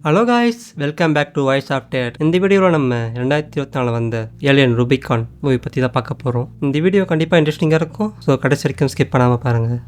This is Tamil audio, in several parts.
Hello guys, welcome back to voice of date. இந்த வீடியோவில் நம்ம 2024 வந்த ஏலியன் ரூபிகான் மூவி பற்றி தான் பார்க்க போகிறோம். இந்த வீடியோ கண்டிப்பாக இன்ட்ரெஸ்டிங்காக இருக்கும். ஸோ கடைசி வரைக்கும் ஸ்கிப் பண்ணாமல் பாருங்கள்.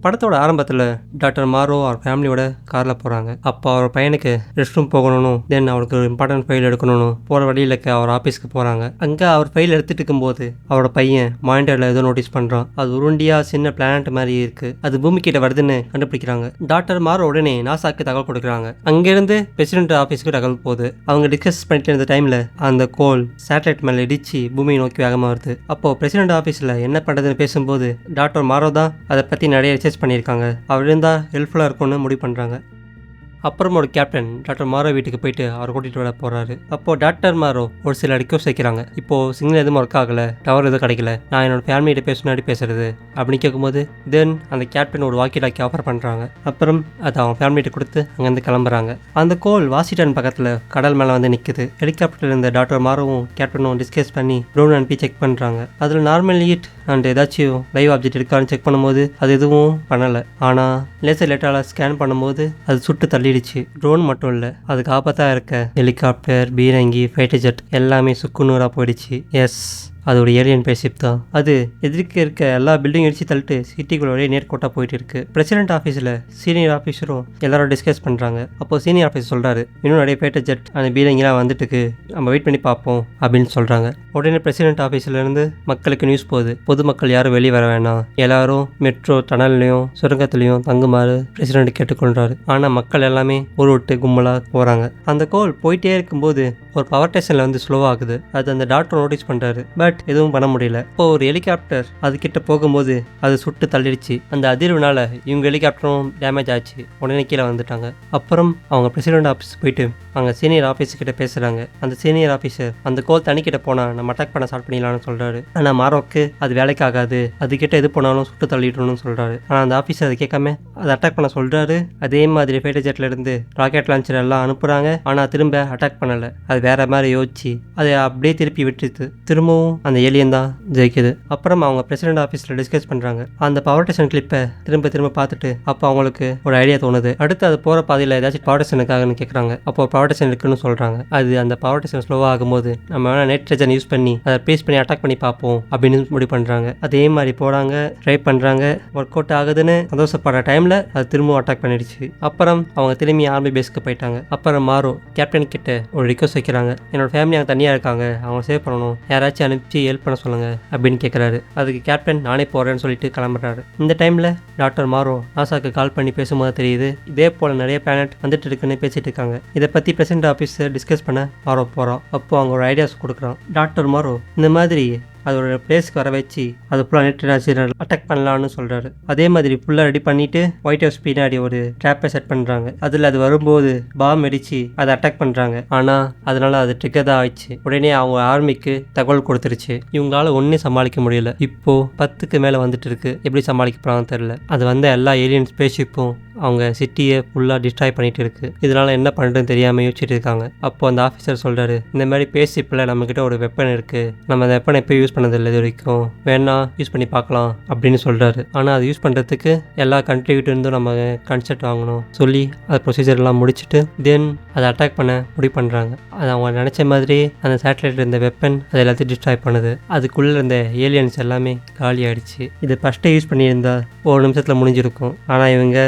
படத்தோட ஆரம்பத்தில் டாக்டர் மாரோ அவர் ஃபேமிலியோட காரில் போகிறாங்க. அப்போ அவர் பையனுக்கு ரெஸ்ட் ரூம் போகணும், தென் அவருக்கு ஒரு இம்பார்ட்டன்ட் ஃபைல் எடுக்கணும். போகிற வழியில் அவர் ஆஃபீஸ்க்கு போகிறாங்க. அங்கே அவர் ஃபைல் எடுத்துகிட்டு இருக்கும்போது அவரோட பையன் மானிட்டரில் ஏதோ நோட்டீஸ் பண்ணுறான். அது உருண்டியாக சின்ன பிளானட் மாதிரி இருக்குது. அது பூமி கிட்ட வருதுன்னு கண்டுபிடிக்கிறாங்க. டாக்டர் மாரோ உடனே நாசாக்கு தகவல் கொடுக்குறாங்க. அங்கேருந்து பிரசிடென்ட் ஆஃபீஸ்க்கு தகவல் போகுது. அவங்க டிஸ்கஸ் பண்ணிட்டு இருந்த டைமில் அந்த கோல் சேட்டலைட் மேலே இடிச்சு பூமியை நோக்கி வேகமாக வருது. அப்போது பிரசிடென்ட் ஆஃபீஸில் என்ன பண்ணுறதுன்னு பேசும்போது டாக்டர் மாரோ தான் அதை பற்றி நிறைய ரிசர்ச் பண்ணியிருக்காங்க. அவர் இருந்தால் ஹெல்ப்ஃபுல்லாக இருக்கும்னு முடிவு பண்ணுறாங்க. அப்புறம் ஒரு கேப்டன் டாக்டர் மாரோ வீட்டுக்கு போயிட்டு அவரை கூட்டிகிட்டு வர போகிறாரு. அப்போது டாக்டர் மாரோ ஒரு சில ரிக்வஸ்ட் வைக்கிறாங்க. இப்போது சிக்னல் எதுவும் ஒர்க் ஆகலை, டவர் எதுவும் கிடைக்கல, நான் என்னோட ஃபேமிலிகிட்ட பேசுனாடி பேசுறது அப்படின்னு கேட்கும்போது தென் அந்த கேப்டன் ஒரு வாக்கி டாக்கி ஆஃபர் பண்ணுறாங்க. அப்புறம் அதை அவன் ஃபேமிலிகிட்ட கொடுத்து அங்கேருந்து கிளம்புறாங்க. அந்த கோல் வாஷிங்டன் பக்கத்தில் கடல் மேலே வந்து நிற்குது. ஹெலிகாப்டரில் இருந்த டாக்டர் மாரோவும் கேப்டனும் டிஸ்கஸ் பண்ணி ட்ரோன் அனுப்பி செக் பண்ணுறாங்க. அதில் நார்மல் ஹீட் அண்ட் ஏதாச்சும் லைவ் ஆப்ஜெக்ட் இருக்கான்னு செக் பண்ணும்போது அது எதுவும் பண்ணலை. ஆனால் லேசர் லேட்டால் ஸ்கேன் பண்ணும்போது அது சுட்டு தள்ளிடுச்சு. ட்ரோன் மட்டும் இல்லை, அதுக்கு ஆபத்தாக இருக்க ஹெலிகாப்டர், பீரங்கி, ஃபைட்டர் ஜெட் எல்லாமே சுக்குநூறாக போயிடுச்சு. எஸ், அது ஒரு ஏலியன் ஸ்பேஸ்ஷிப் தான். அது எதிர்க்க இருக்க எல்லா பில்டிங் இடிச்சு தள்ளிட்டு சிட்டிக்குள்ள ஒரே நேர்கோட்டாக போயிட்டு இருக்கு. பிரசிடென்ட் ஆஃபீஸில் சீனியர் ஆஃபீஸரும் எல்லாரும் டிஸ்கஸ் பண்ணுறாங்க. அப்போது சீனியர் ஆஃபீஸர் சொல்கிறாரு, இன்னும் நிறைய ஃபைட்டர் ஜெட் அந்த பீரங்கிலாம் வந்துட்டுக்கு, நம்ம வெயிட் பண்ணி பார்ப்போம் அப்படின்னு சொல்கிறாங்க. உடனே பிரசிடென்ட் ஆஃபீஸ்லேருந்து மக்களுக்கு நியூஸ் போகுது, பொதுமக்கள் யாரும் வெளியே வர வேணாம், எல்லாரும் மெட்ரோ டனல்லையும் சுரங்கத்துலையும் தங்குமாறு பிரசிடென்ட் கேட்டுக்கொள்கிறாரு. ஆனால் மக்கள் எல்லாமே ஒரு விட்டு கும்பலாக போகிறாங்க. அந்த கோல் போயிட்டே இருக்கும்போது ஒரு பவர் ஸ்டேஷனில் வந்து ஸ்லோ ஆகுது. அது அந்த டாக்டர் நோட்டீஸ் பண்ணுறாரு. பட் எதுவும் பண்ண முடியல. இப்போ ஒரு ஹெலிகாப்டர் அதுக்கிட்ட போகும்போது அது சுட்டு தள்ளிடுச்சு. அந்த அதிர்வுனால இவங்க ஹெலிகாப்டரும் டேமேஜ் ஆச்சு. உடனே கீழே வந்துட்டாங்க. அப்புறம் அவங்க பிரசிடென்ட் ஆஃபீஸ் போயிட்டு அங்கே சீனியர் ஆஃபீஸர்கிட்ட பேசுகிறாங்க. அந்த சீனியர் ஆஃபீஸர் அந்த கோல் தனிக்கிட்ட போனால் நம்ம அட்டாக் பண்ண ஸ்டார்ட் பண்ணிடலாம்னு சொல்கிறாரு. ஆனால் மாரோக்கு அது வேலைக்கு ஆகாது, அதுக்கிட்ட எது போனாலும் சுட்டு தள்ளிடணும்னு சொல்கிறாரு. ஆனால் அந்த ஆஃபீஸர் அதை கேட்காம அதை அட்டாக் பண்ண சொல்கிறாரு. அதே மாதிரி ஃபைட்டர் ஜெட்ல இருந்து ராக்கெட் லான்ச்சர் எல்லாம் அனுப்புகிறாங்க. ஆனால் திரும்ப அட்டாக் பண்ணலை. அது வேற மாதிரி யோசிச்சு அதை அப்படியே திருப்பி விட்டுருது. திரும்பவும் அந்த ஏலியன் தான் ஜெயிக்குது. அப்புறம் அவங்க பிரசிடென்ட் ஆஃபீஸில் டிஸ்கஸ் பண்ணுறாங்க. அந்த பவர் ஸ்டேஷன் கிளிப்பை திரும்ப பார்த்துட்டு அப்போ அவங்களுக்கு ஒரு ஐடியா தோணுது. அடுத்து அது போகிற பாதையில் ஏதாச்சும் பவர் ஸ்டேஷனுக்காகன்னு கேட்குறாங்க. அப்போ பவர் ஸ்டேஷன் இருக்குன்னு சொல்கிறாங்க. அது அந்த பவர் ஸ்டேஷன் ஸ்லோவாக ஆகும்போது நம்ம வேணால் நைட்ரஜன் யூஸ் பண்ணி அதை ப்ளேஸ் பண்ணி அட்டாக் பண்ணி பார்ப்போம் அப்படின்னு முடிவு பண்ணுறாங்க. அதே மாதிரி போகிறாங்க, ட்ரை பண்ணுறாங்க, ஒர்க் அவுட் ஆகுதுன்னு சந்தோஷப்படுற டைமில் அது திரும்பவும் அட்டாக் பண்ணிடுச்சு. அப்புறம் அவங்க திரும்பி ஆர்மி பேஸ்க்கு போயிட்டாங்க. அப்புறம் மாரோ கேப்டன் கிட்ட ஒரு ரிக்வஸ்ட் வைக்கிறாங்க. என்னோட ஃபேமிலி அங்கே தனியாக இருக்காங்க, அவங்க சேவ் பண்ணணும், யாராச்சும் அனுப்பிச்சு ஹெல்ப் பண்ண சொல்லுங்க அப்படின்னு கேட்குறாரு. அதுக்கு கேப்டன் நானே போகிறேன்னு சொல்லிட்டு கிளம்புறாரு. இந்த டைமில் டாக்டர் மாரோ நாசாக்கு கால் பண்ணி பேசும்போது தெரியுது இதே போல் நிறைய பிளானட் வந்துட்டு இருக்குன்னு பேசிட்டு இருக்காங்க. இதை பற்றி பிரசிடென்ட் ஆஃபீஸர் டிஸ்கஸ் பண்ண மாரோ போகிறோம். அப்போ அவங்க ஒரு ஐடியாஸ் கொடுக்குறான். டாக்டர் மாரோ இந்த மாதிரி அதோட பிளேஸ்க்கு வர வச்சு அது ஃபுல்லாக நைட்ரஜன் அட்டாக் பண்ணலான்னு சொல்கிறாரு. அதே மாதிரி ஃபுல்லாக ரெடி பண்ணிவிட்டு ஒயிட் ஹவுஸ் பின்னாடி ஒரு ட்ராப்பை செட் பண்ணுறாங்க. அதில் அது வரும்போது பாம் அடித்து அதை அட்டாக் பண்ணுறாங்க. ஆனால் அதனால அது ட்ரிகர் தான் ஆயிடுச்சு. உடனே அவங்க ஆர்மிக்கு தகவல் கொடுத்துருச்சு. இவங்களால ஒன்றும் சமாளிக்க முடியல. இப்போது 10க்கு மேலே வந்துட்டு இருக்கு. எப்படி சமாளிக்க போகிறாங்கன்னு தெரியல. அது வந்த எல்லா ஏலியன் ஸ்பேஸ்ஷிப்பும் அவங்க சிட்டியை ஃபுல்லாக டிஸ்ட்ராய் பண்ணிட்டு இருக்கு. இதனால என்ன பண்ணுறதுன்னு தெரியாமல் யோசிச்சுட்டு இருக்காங்க. அப்போ அந்த ஆஃபீஸர் சொல்கிறாரு, இந்த மாதிரி ஸ்பேஸ்ஷிப்பில் நம்மக்கிட்ட ஒரு வெப்பன் இருக்குது, நம்ம அந்த வெப்பனை எப்போ யூஸ் பண்ணதில்லை இது வரைக்கும், வேணா யூஸ் பண்ணி பார்க்கலாம் அப்படின்னு சொல்கிறாரு. ஆனால் அது யூஸ் பண்ணுறதுக்கு எல்லா கண்ட்ரிகிட்ட இருந்தும் நம்ம கன்செப்ட் வாங்கணும் சொல்லி அது ப்ரொசீஜர்லாம் முடிச்சுட்டு தென் அதை அட்டாக் பண்ண முடிவு பண்ணுறாங்க. அது அவங்க நினச்ச மாதிரி அந்த சேட்டலைட் இருந்த வெப்பன் அது எல்லாத்தையும் டிஸ்ட்ராய் பண்ணுது. அதுக்குள்ளே இருந்த ஏலியன்ஸ் எல்லாமே காலி ஆகிடுச்சு. இது ஃபஸ்ட்டே யூஸ் பண்ணியிருந்தா ஒரு நிமிஷத்தில் முடிஞ்சிருக்கும். ஆனால் இவங்க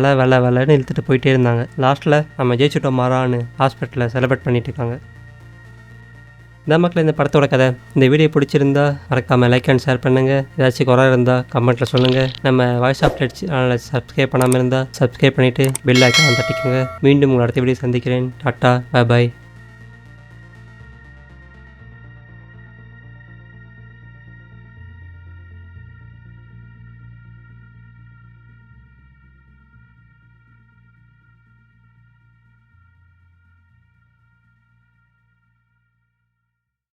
வெள்ளன்னு இழுத்துட்டு போயிட்டே இருந்தாங்க. லாஸ்ட்டில் நம்ம ஜெயிச்சுட்டோம் மாறான்னு ஹாஸ்பிட்டலில் செலிப்ரேட் பண்ணிட்டு இருக்காங்க. இந்த மக்கள் இந்த படத்தோட கதை. இந்த வீடியோ பிடிச்சிருந்தா மறக்காமல் லைக் அண்ட் ஷேர் பண்ணுங்கள். ஏதாச்சும் குறை இருந்தால் கமெண்ட்டில் சொல்லுங்கள். நம்ம வாய்ஸ் ஆஃப் டேட் சேனலை சப்ஸ்கிரைப் பண்ணாமல் இருந்தால் சப்ஸ்கிரைப் பண்ணிவிட்டு பெல் ஐக்கான் தட்டிக்கோங்க. மீண்டும் உங்களை அடுத்த வீடியோ சந்திக்கிறேன். Tata, bye bye.